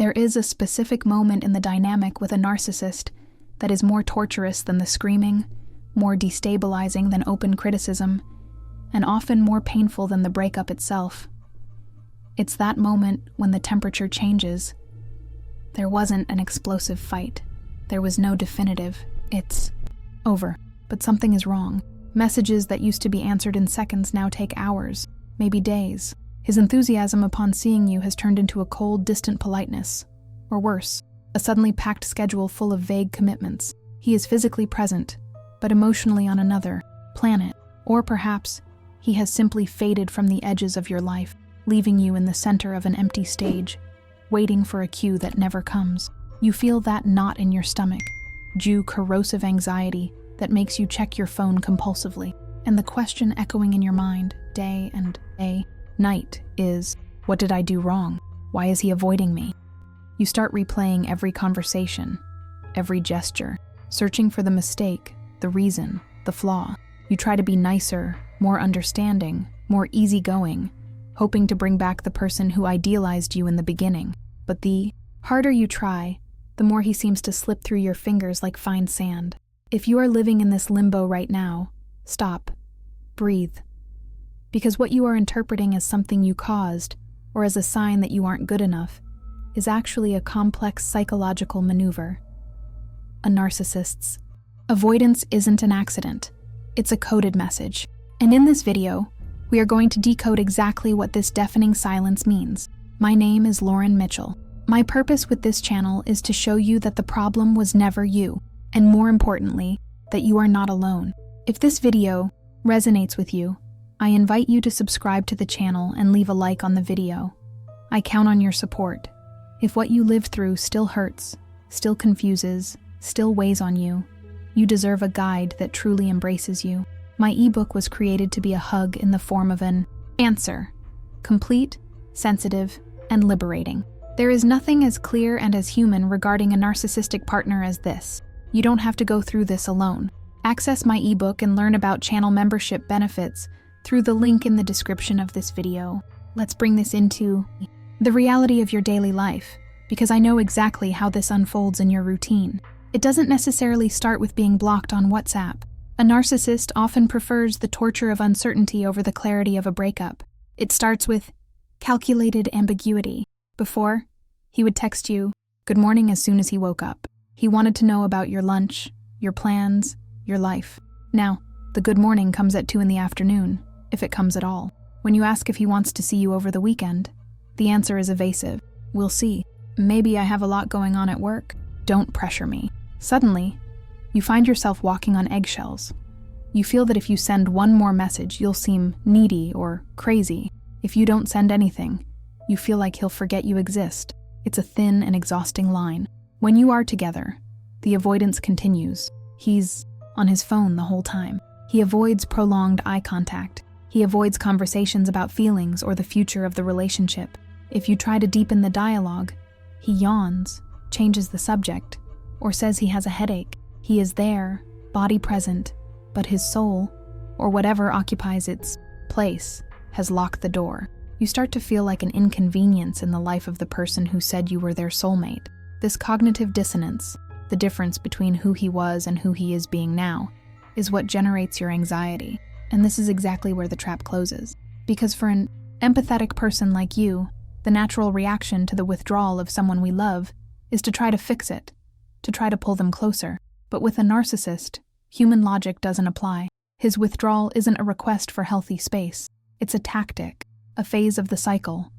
there is a specific moment in the dynamic with a narcissist that is more torturous than the screaming, more destabilizing than open criticism, and often more painful than the breakup itself. It's that moment when the temperature changes. There wasn't an explosive fight. There was no definitive, "It's over." But something is wrong. Messages that used to be answered in seconds now take hours, maybe days. His enthusiasm upon seeing you has turned into a cold, distant politeness. Or worse, a suddenly packed schedule full of vague commitments. He is physically present, but emotionally on another planet. Or perhaps he has simply faded from the edges of your life, leaving you in the center of an empty stage, waiting for a cue that never comes. You feel that knot in your stomach, due corrosive anxiety that makes you check your phone compulsively. And the question echoing in your mind, day and night, is, what did I do wrong? Why is he avoiding me? You start replaying every conversation, every gesture, searching for the mistake, the reason, the flaw. You try to be nicer, more understanding, more easygoing, hoping to bring back the person who idealized you in the beginning. But the harder you try, the more he seems to slip through your fingers like fine sand. If you are living in this limbo right now, stop. Breathe. Because what you are interpreting as something you caused, or as a sign that you aren't good enough, is actually a complex psychological maneuver. A narcissist's avoidance isn't an accident. It's a coded message. And in this video, we are going to decode exactly what this deafening silence means. My name is Lauren Mitchell. My purpose with this channel is to show you that the problem was never you, and more importantly, that you are not alone. If this video resonates with you, I invite you to subscribe to the channel and leave a like on the video. I count on your support. If what you lived through still hurts, still confuses, still weighs on you, you deserve a guide that truly embraces you. My ebook was created to be a hug in the form of an answer, complete, sensitive, and liberating. There is nothing as clear and as human regarding a narcissistic partner as this. You don't have to go through this alone. Access my ebook and learn about channel membership benefits through the link in the description of this video. Let's bring this into the reality of your daily life, because I know exactly how this unfolds in your routine. It doesn't necessarily start with being blocked on WhatsApp. A narcissist often prefers the torture of uncertainty over the clarity of a breakup. It starts with calculated ambiguity. Before, he would text you, "Good morning," as soon as he woke up. He wanted to know about your lunch, your plans, your life. Now, the good morning comes at 2 in the afternoon, if it comes at all. When you ask if he wants to see you over the weekend, the answer is evasive. "We'll see. Maybe I have a lot going on at work. Don't pressure me." Suddenly, you find yourself walking on eggshells. You feel that if you send one more message, you'll seem needy or crazy. If you don't send anything, you feel like he'll forget you exist. It's a thin and exhausting line. When you are together, the avoidance continues. He's on his phone the whole time. He avoids prolonged eye contact. He avoids conversations about feelings or the future of the relationship. If you try to deepen the dialogue, he yawns, changes the subject, or says he has a headache. He is there, body present, but his soul, or whatever occupies its place, has locked the door. You start to feel like an inconvenience in the life of the person who said you were their soulmate. This cognitive dissonance, the difference between who he was and who he is being now, is what generates your anxiety. And this is exactly where the trap closes. Because for an empathetic person like you, the natural reaction to the withdrawal of someone we love is to try to fix it, to try to pull them closer. But with a narcissist, human logic doesn't apply. His withdrawal isn't a request for healthy space. It's a tactic, a phase of the cycle,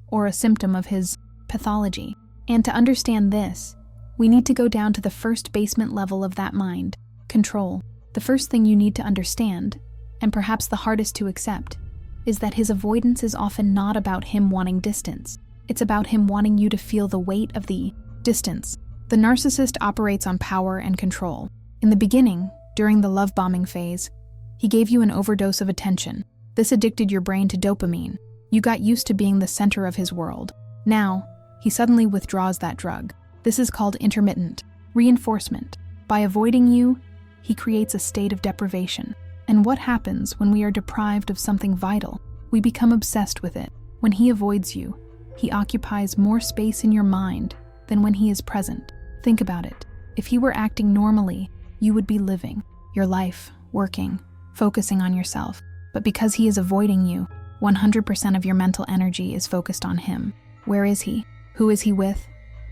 or a symptom of his pathology. And to understand this, we need to go down to the first basement level of that mind, control. The first thing you need to understand, and perhaps the hardest to accept, is that his avoidance is often not about him wanting distance. It's about him wanting you to feel the weight of the distance. The narcissist operates on power and control. In the beginning, during the love bombing phase, he gave you an overdose of attention. This addicted your brain to dopamine. You got used to being the center of his world. Now, he suddenly withdraws that drug. This is called intermittent reinforcement. By avoiding you, he creates a state of deprivation. And what happens when we are deprived of something vital? We become obsessed with it. When he avoids you, he occupies more space in your mind, than when he is present. Think about it. If he were acting normally, you would be living your life, working, focusing on yourself. But because he is avoiding you, 100% of your mental energy is focused on him. Where is he? Who is he with?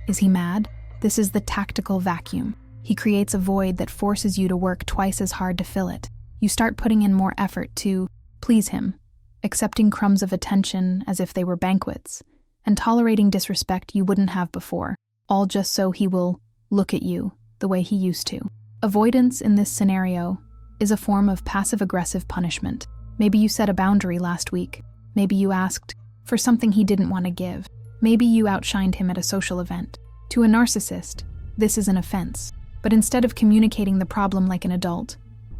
Is he mad? This is the tactical vacuum. He creates a void that forces you to work twice as hard to fill it. You start putting in more effort to please him, accepting crumbs of attention as if they were banquets, and tolerating disrespect you wouldn't have before, all just so he will look at you the way he used to. Avoidance in this scenario is a form of passive-aggressive punishment. Maybe you set a boundary last week. Maybe you asked for something he didn't want to give. Maybe you outshined him at a social event. To a narcissist, this is an offense. But instead of communicating the problem like an adult,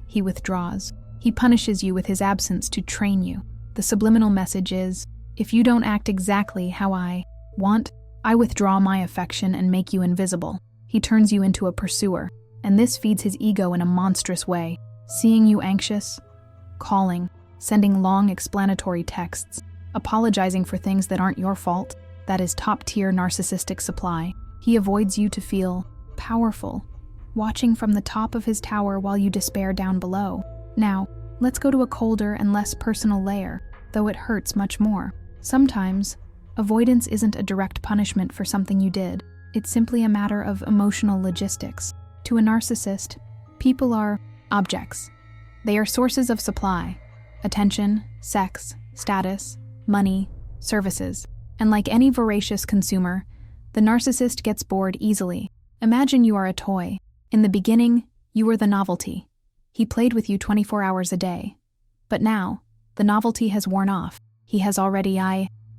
he withdraws. He punishes you with his absence to train you. The subliminal message is, if you don't act exactly how I want, I withdraw my affection and make you invisible. He turns you into a pursuer, and this feeds his ego in a monstrous way. Seeing you anxious, calling, sending long explanatory texts, apologizing for things that aren't your fault, that is top-tier narcissistic supply. He avoids you to feel powerful, watching from the top of his tower while you despair down below. Now, let's go to a colder and less personal layer, though it hurts much more. Sometimes, avoidance isn't a direct punishment for something you did. It's simply a matter of emotional logistics. To a narcissist, people are objects. They are sources of supply: attention, sex, status, money, services. And like any voracious consumer, the narcissist gets bored easily. Imagine you are a toy. In the beginning, you were the novelty. He played with you 24 hours a day. But now, the novelty has worn off. He has already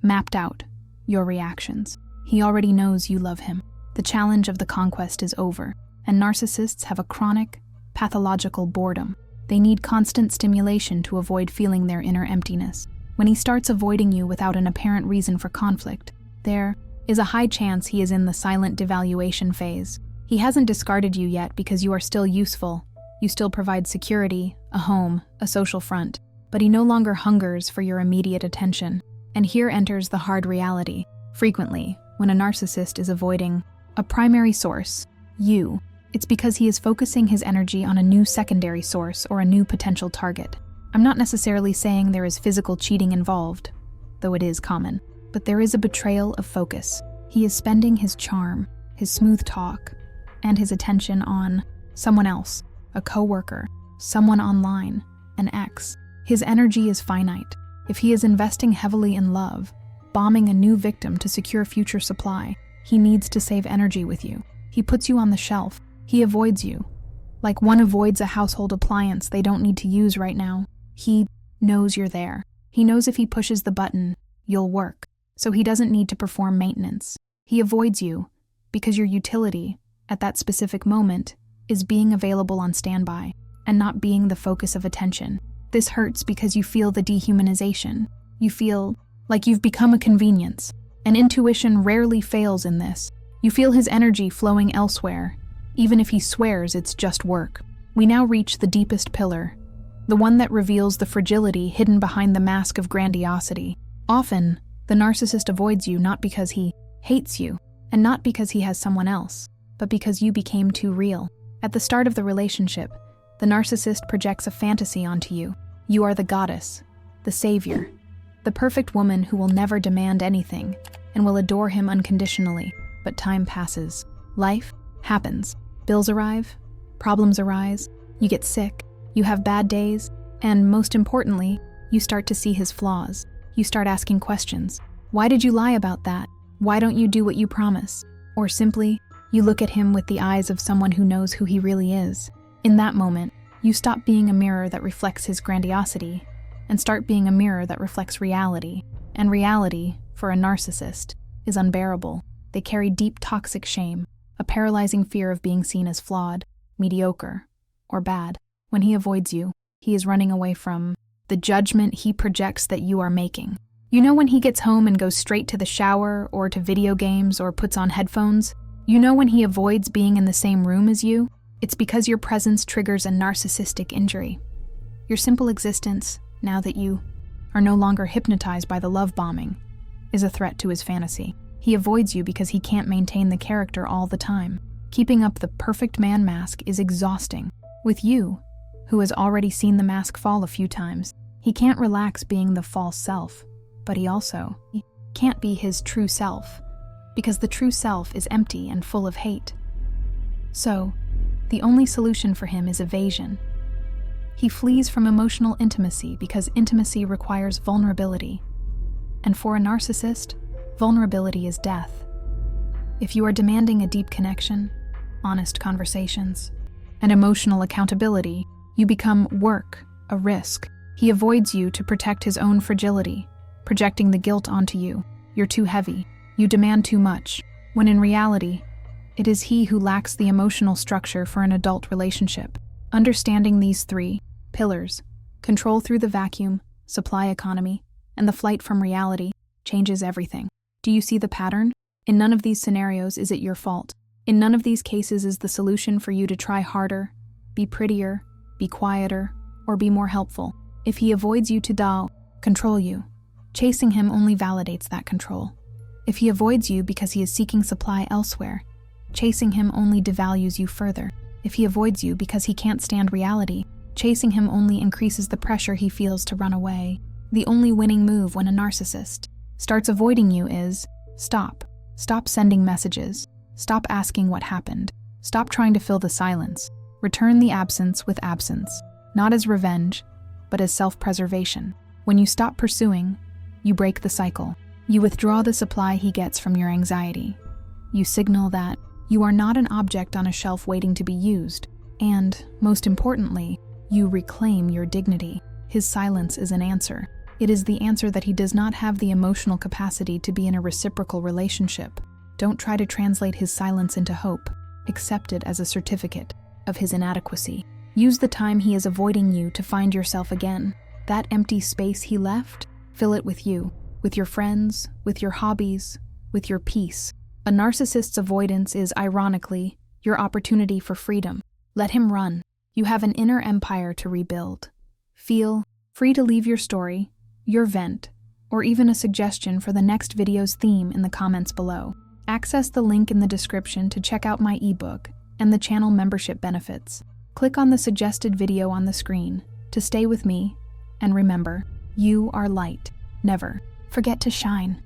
mapped out your reactions. He already knows you love him. The challenge of the conquest is over, and narcissists have a chronic, pathological boredom. They need constant stimulation to avoid feeling their inner emptiness. When he starts avoiding you without an apparent reason for conflict, there is a high chance he is in the silent devaluation phase. He hasn't discarded you yet because you are still useful. You still provide security, a home, a social front, but he no longer hungers for your immediate attention. And here enters the hard reality. Frequently, when a narcissist is avoiding a primary source, you, it's because he is focusing his energy on a new secondary source or a new potential target. I'm not necessarily saying there is physical cheating involved, though it is common, but there is a betrayal of focus. He is spending his charm, his smooth talk, and his attention on someone else, a coworker, someone online, an ex. His energy is finite. If he is investing heavily in love, bombing a new victim to secure future supply, he needs to save energy with you. He puts you on the shelf. He avoids you. Like one avoids a household appliance they don't need to use right now. He knows you're there. He knows if he pushes the button, you'll work. So he doesn't need to perform maintenance. He avoids you because your utility, at that specific moment, is being available on standby and not being the focus of attention. This hurts because you feel the dehumanization. You feel like you've become a convenience. And intuition rarely fails in this. You feel his energy flowing elsewhere, even if he swears it's just work. We now reach the deepest pillar, the one that reveals the fragility hidden behind the mask of grandiosity. Often, the narcissist avoids you not because he hates you, and not because he has someone else, but because you became too real. At the start of the relationship, the narcissist projects a fantasy onto you. You are the goddess, the savior, the perfect woman who will never demand anything and will adore him unconditionally. But time passes. Life happens. Bills arrive, problems arise, you get sick, you have bad days, and most importantly, you start to see his flaws. You start asking questions. Why did you lie about that? Why don't you do what you promise? Or simply, you look at him with the eyes of someone who knows who he really is. In that moment, you stop being a mirror that reflects his grandiosity and start being a mirror that reflects reality. And reality, for a narcissist, is unbearable. They carry deep toxic shame, a paralyzing fear of being seen as flawed, mediocre, or bad. When he avoids you, he is running away from the judgment he projects that you are making. You know when he gets home and goes straight to the shower or to video games or puts on headphones? You know when he avoids being in the same room as you? It's because your presence triggers a narcissistic injury. Your simple existence, now that you are no longer hypnotized by the love bombing, is a threat to his fantasy. He avoids you because he can't maintain the character all the time. Keeping up the perfect man mask is exhausting. With you, who has already seen the mask fall a few times, he can't relax being the false self, but he also can't be his true self, because the true self is empty and full of hate. So, the only solution for him is evasion. He flees from emotional intimacy because intimacy requires vulnerability. And for a narcissist, vulnerability is death. If you are demanding a deep connection, honest conversations, and emotional accountability, you become work, a risk. He avoids you to protect his own fragility, projecting the guilt onto you. You're too heavy. You demand too much, when in reality, it is he who lacks the emotional structure for an adult relationship. Understanding these three pillars, control through the vacuum, supply economy, and the flight from reality, changes everything. Do you see the pattern? In none of these scenarios is it your fault. In none of these cases is the solution for you to try harder, be prettier, be quieter, or be more helpful. If he avoids you to control you, chasing him only validates that control. If he avoids you because he is seeking supply elsewhere, chasing him only devalues you further. If he avoids you because he can't stand reality, chasing him only increases the pressure he feels to run away. The only winning move when a narcissist starts avoiding you is stop. Stop sending messages. Stop asking what happened. Stop trying to fill the silence. Return the absence with absence, not as revenge, but as self-preservation. When you stop pursuing, you break the cycle. You withdraw the supply he gets from your anxiety. You signal that you are not an object on a shelf waiting to be used. And, most importantly, you reclaim your dignity. His silence is an answer. It is the answer that he does not have the emotional capacity to be in a reciprocal relationship. Don't try to translate his silence into hope. Accept it as a certificate of his inadequacy. Use the time he is avoiding you to find yourself again. That empty space he left, fill it with you, with your friends, with your hobbies, with your peace. A narcissist's avoidance is, ironically, your opportunity for freedom. Let him run. You have an inner empire to rebuild. Feel free to leave your story, your vent, or even a suggestion for the next video's theme in the comments below. Access the link in the description to check out my ebook and the channel membership benefits. Click on the suggested video on the screen to stay with me, and remember, you are light. Never forget to shine.